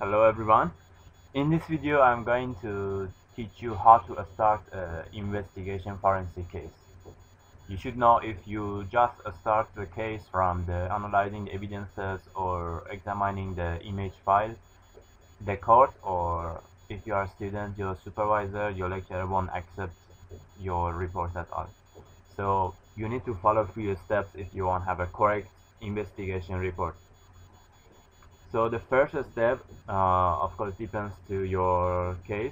Hello everyone. In this video I'm going to teach you how to start an investigation forensic case. You should know if you just start the case from the analyzing the evidences or examining the image file, the court, or if you are a student, your supervisor, your lecturer won't accept your report at all. So you need to follow few steps if you want to have a correct investigation report. So the first step, of course, depends to your case.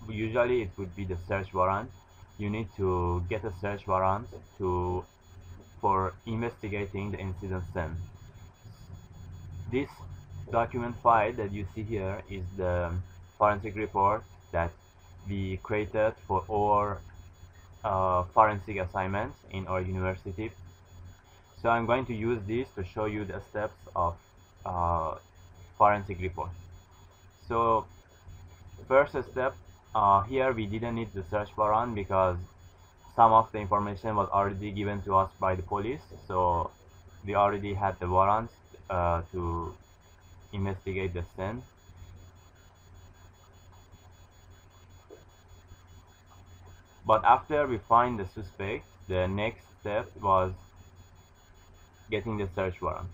Usually it would be the search warrant. You need to get a search warrant for investigating the incident scene. This document file that you see here is the forensic report that we created for our forensic assignments in our university. So I'm going to use this to show you the steps of forensic report. So first step, here we didn't need the search warrant because some of the information was already given to us by the police, so we already had the warrant to investigate the scene. But after we find the suspect, the next step was getting the search warrant.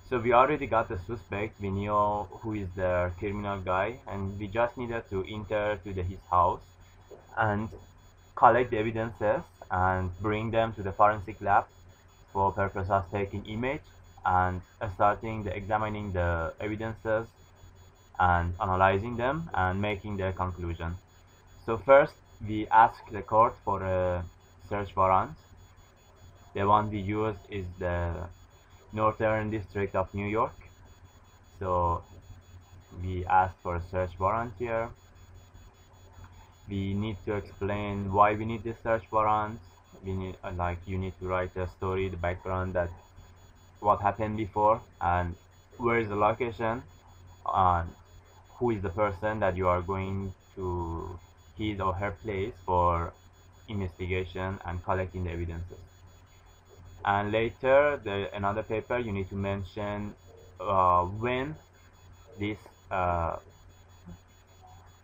So we already got the suspect, we knew who is the criminal guy, and we just needed to enter to his house and collect the evidences and bring them to the forensic lab for purpose of taking image and starting examining the evidences and analyzing them and making the conclusion. So first we ask the court for a search warrant. The one we used is the Northern District of New York. So we ask for a search warrant here. We need to explain why we need this search warrant. We need you need to write a story, the background, that what happened before and where is the location and who is the person that you are going to his or her place for investigation and collecting the evidences. And later, another paper, you need to mention when this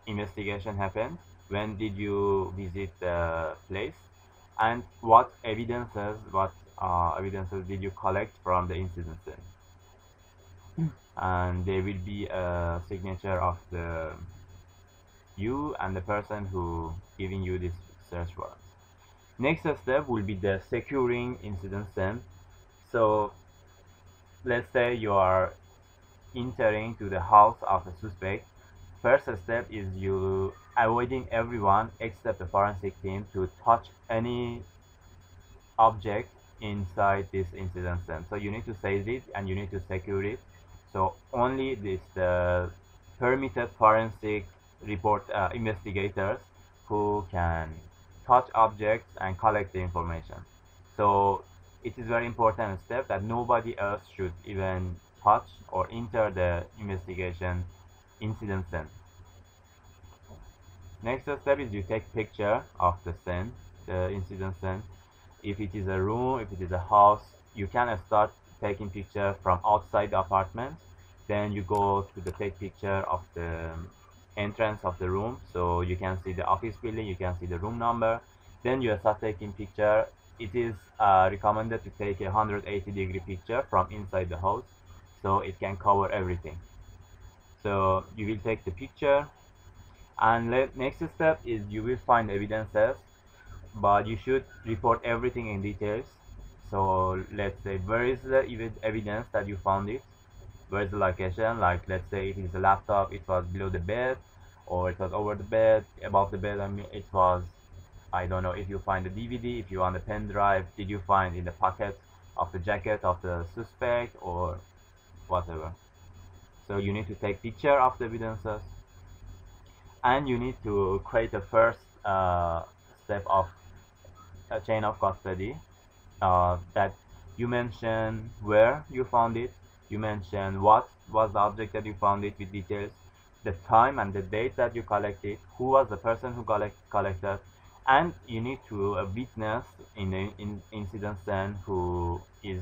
investigation happened, when did you visit the place, and what evidences did you collect from the incident scene. And there will be a signature of you and the person who giving you this search warrant. Next step will be the securing incident scene. So let's say you are entering to the house of a suspect. First step is you avoiding everyone except the forensic team to touch any object inside this incident scene. So you need to seize it and you need to secure it. So only the permitted forensic report investigators who can touch objects and collect the information. So it is very important step that nobody else should even touch or enter the investigation incident scene. Next step is you take picture of the scene, the incident scene. If it is a room, if it is a house, you can start taking picture from outside the apartment. Then you go to the take picture of the entrance of the room, so you can see the office building, you can see the room number. Then you start taking picture. It is recommended to take a 180-degree picture from inside the house, so it can cover everything. So you will take the picture, and next step is you will find evidences, but you should report everything in details. So let's say where is the evidence that you found it, where is the location, like let's say it is a laptop, it was below the bed, or it was over the bed, above the bed. I mean, it was, I don't know, if you find a DVD, if you want a pen drive, did you find in the pocket of the jacket of the suspect or whatever. So you need to take picture of the evidences, and you need to create a first step of a chain of custody, that you mention where you found it, you mention what was the object that you found it with details, the time and the date that you collected, who was the person who collected, and you need to witness in the incident scene who is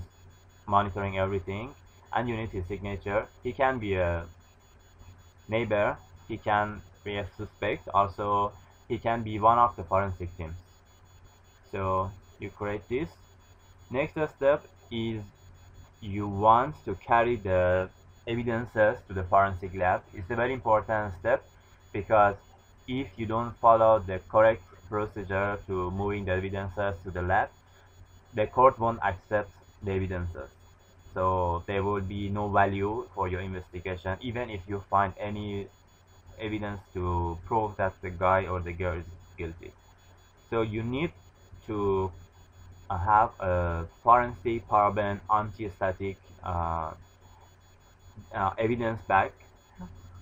monitoring everything, and you need his signature. He can be a neighbor, he can be a suspect. Also, he can be one of the forensic teams. So you create this. Next step is you want to carry the evidences to the forensic lab. It's a very important step because if you don't follow the correct procedure to moving the evidences to the lab, the court won't accept the evidences. So there will be no value for your investigation, even if you find any evidence to prove that the guy or the girl is guilty. So you need to have a forensic paraben anti-static evidence bag.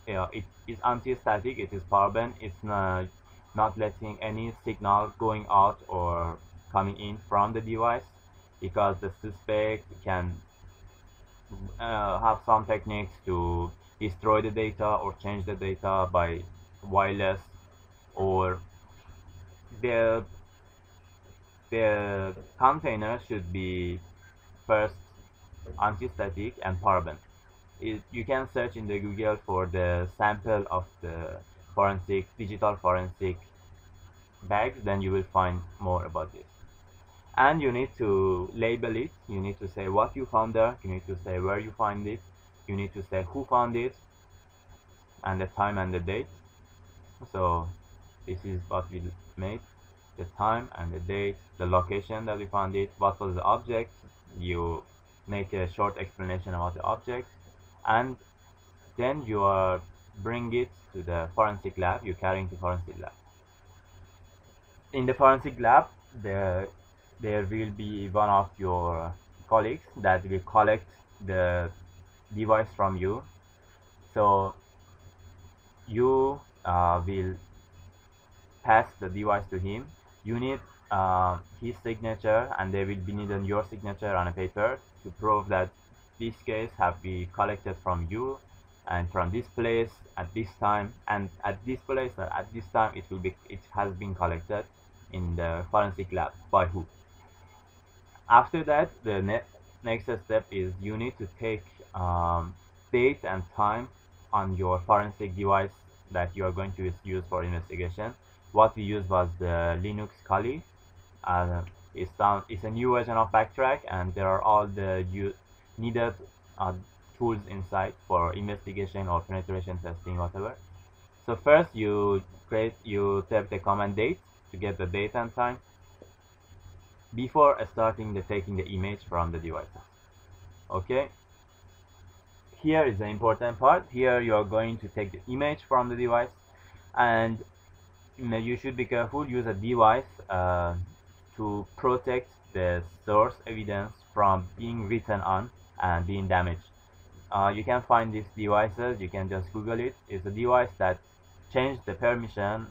It is anti-static, it is paraben, it's not letting any signal going out or coming in from the device, because the suspect can have some techniques to destroy the data or change the data by wireless, or the container should be first anti-static and paraben. You can search in the Google for the sample of the digital forensic bags, then you will find more about this. And you need to label it. You need to say what you found there, you need to say where you find it, you need to say who found it, and the time and the date. So this is what we made: the time and the date, the location that we found it, what was the object. You make a short explanation about the object, and then you bring it to the forensic lab. You carrying to forensic lab. In the forensic lab, there will be one of your colleagues that will collect the device from you. So you will pass the device to him. You need his signature, and there will be needed your signature on a paper to prove that this case have been collected from you and from this place at this time, and at this place at this time it has been collected in the forensic lab by who. After that, the next step is you need to take date and time on your forensic device that you are going to use for investigation. What we used was the Linux Kali. It's a new version of Backtrack, and there are all the needed tools inside for investigation or penetration testing, whatever. So first you type the command date to get the date and time before starting taking the image from the devices. Okay, here is the important part. Here you are going to take the image from the device, and you should be careful. Use a device to protect the source evidence from being written on and being damaged. You can find these devices, you can just Google it. It's a device that changed the permission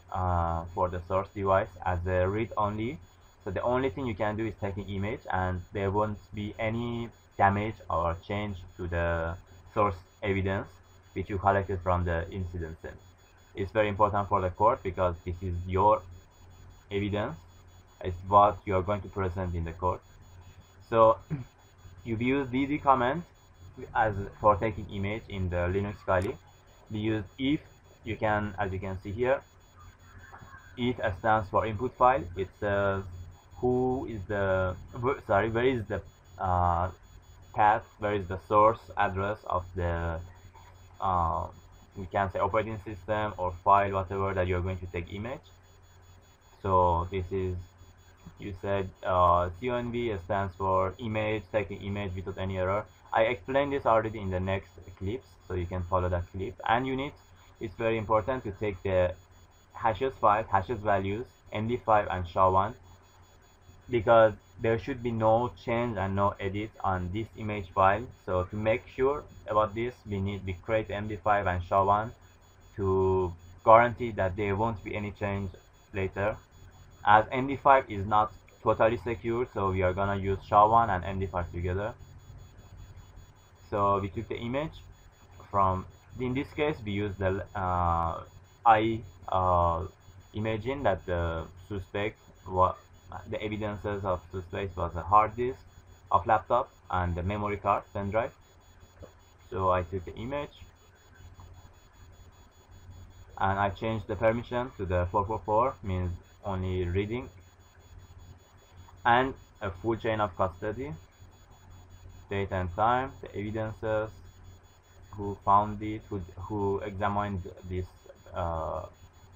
for the source device as a read-only. So the only thing you can do is take an image, and there won't be any damage or change to the source evidence which you collected from the incident scene. It's very important for the court because this is your evidence. It's what you are going to present in the court. So you use DD command as for taking image in the Linux Kali. We use if. You can, as you can see here, if stands for input file. It says where is the path, where is the source address of the we can say operating system or file, whatever that you're going to take image. So this is, you said CONV stands for image, taking image without any error. I explained this already in the next clips, so you can follow that clip. And you need, it's very important to take the hashes values, MD5 and SHA-1, because there should be no change and no edit on this image file. So to make sure about this, we create MD5 and SHA-1 to guarantee that there won't be any change later. As MD5 is not totally secure, so we are gonna use SHA-1 and MD5 together. So we took the image from, in this case we use the imagine that the suspect, the evidences of suspect was a hard disk of laptop and the memory card, pen drive. So I took the image, and I changed the permission to the 444, means only reading, and a full chain of custody, date and time, the evidences, who found it, who examined this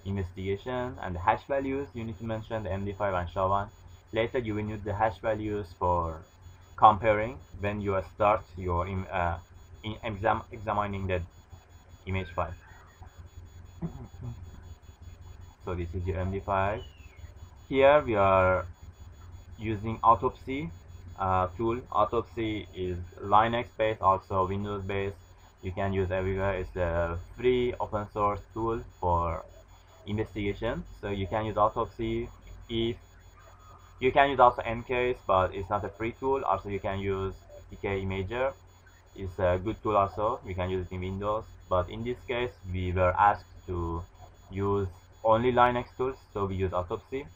investigation, and the hash values. You need to mention the MD5 and SHA-1. Later you will need the hash values for comparing when you start your examining the image file. So this is your MD5. Here we are using Autopsy tool. Autopsy is Linux based, also Windows based. You can use everywhere. It's a free open source tool for investigation. So you can use Autopsy. If you can use also Encase, but it's not a free tool. Also you can use PK Imager. It's a good tool also. You can use it in Windows, but in this case we were asked to use only Linux tools, so we use Autopsy.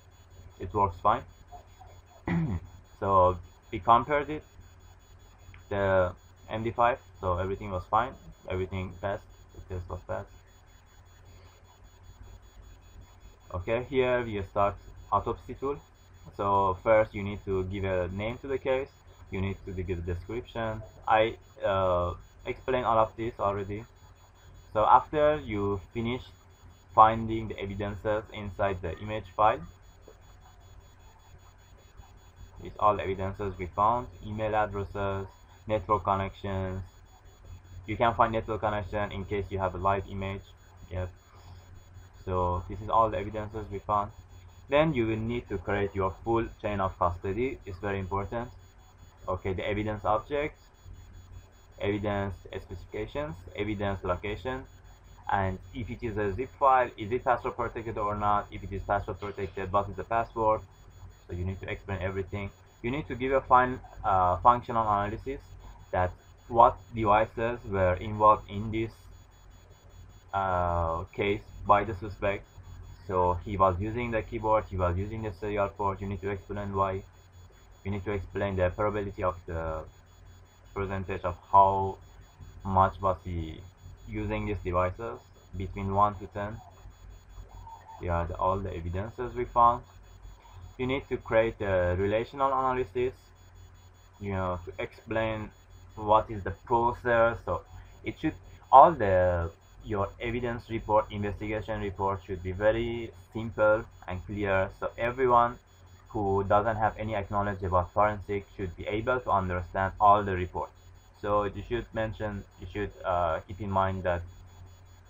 It works fine. So we compared it, the MD5, so everything was fine, everything passed, the test was passed. Okay, here we start Autopsy tool. So first you need to give a name to the case, you need to give a description. I explained all of this already. So after you finish finding the evidences inside the image file, it's all the evidences we found: email addresses, network connections. You can find network connection in case you have a live image. Yep. So this is all the evidences we found. Then you will need to create your full chain of custody. It's very important. Okay, the evidence object, evidence specifications, evidence location, and if it is a zip file, is it password protected or not? If it is password protected, what is the password? So you need to explain everything. You need to give a fine functional analysis that what devices were involved in this case by the suspect. So he was using the keyboard, he was using the serial port. You need to explain why. You need to explain the probability of the percentage of how much was he using these devices, between 1 to 10. Here are all the evidences we found. You need to create a relational analysis, to explain what is the process. So it should, all your evidence report, investigation report should be very simple and clear, so everyone who doesn't have any knowledge about forensic should be able to understand all the reports. So you should keep in mind that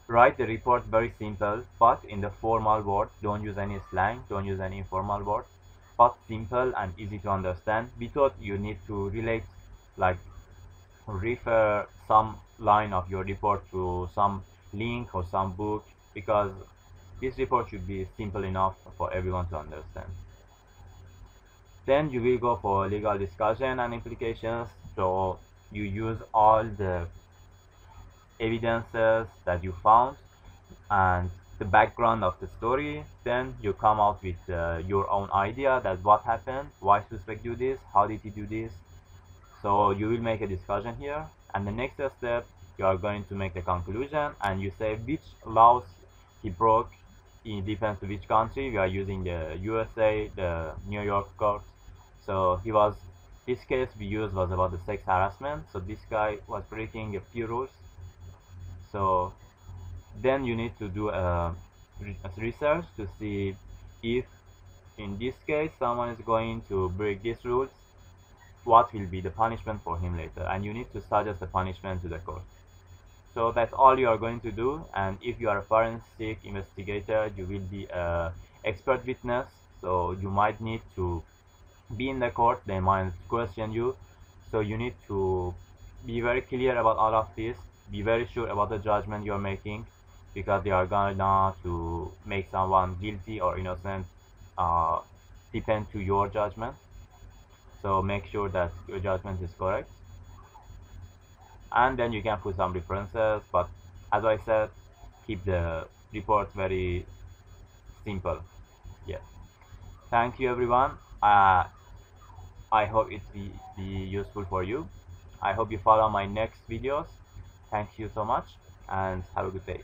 write the report very simple, but in the formal words. Don't use any slang, don't use any informal words, but simple and easy to understand. We thought you need to relate, like refer some line of your report to some link or some book, because this report should be simple enough for everyone to understand. Then you will go for legal discussion and implications. So you use all the evidences that you found and the background of the story. Then you come out with your own idea that what happened, why suspect do this, how did he do this. So you will make a discussion here, and the next step you are going to make a conclusion, and you say which laws he broke. It depends to which country. We are using the USA, the New York court. So this case we used was about the sex harassment. So this guy was breaking a few rules. So then you need to do a research to see if in this case someone is going to break these rules, what will be the punishment for him later, and you need to suggest the punishment to the court. So that's all you are going to do. And if you are a forensic investigator, you will be an expert witness, so you might need to be in the court. They might question you, so you need to be very clear about all of this, be very sure about the judgment you're making, because they are gonna to make someone guilty or innocent depend to your judgment. So make sure that your judgment is correct, and then you can put some references, but as I said, keep the report very simple. Yes. Thank you everyone. I hope it be useful for you. I hope you follow my next videos. Thank you so much and have a good day.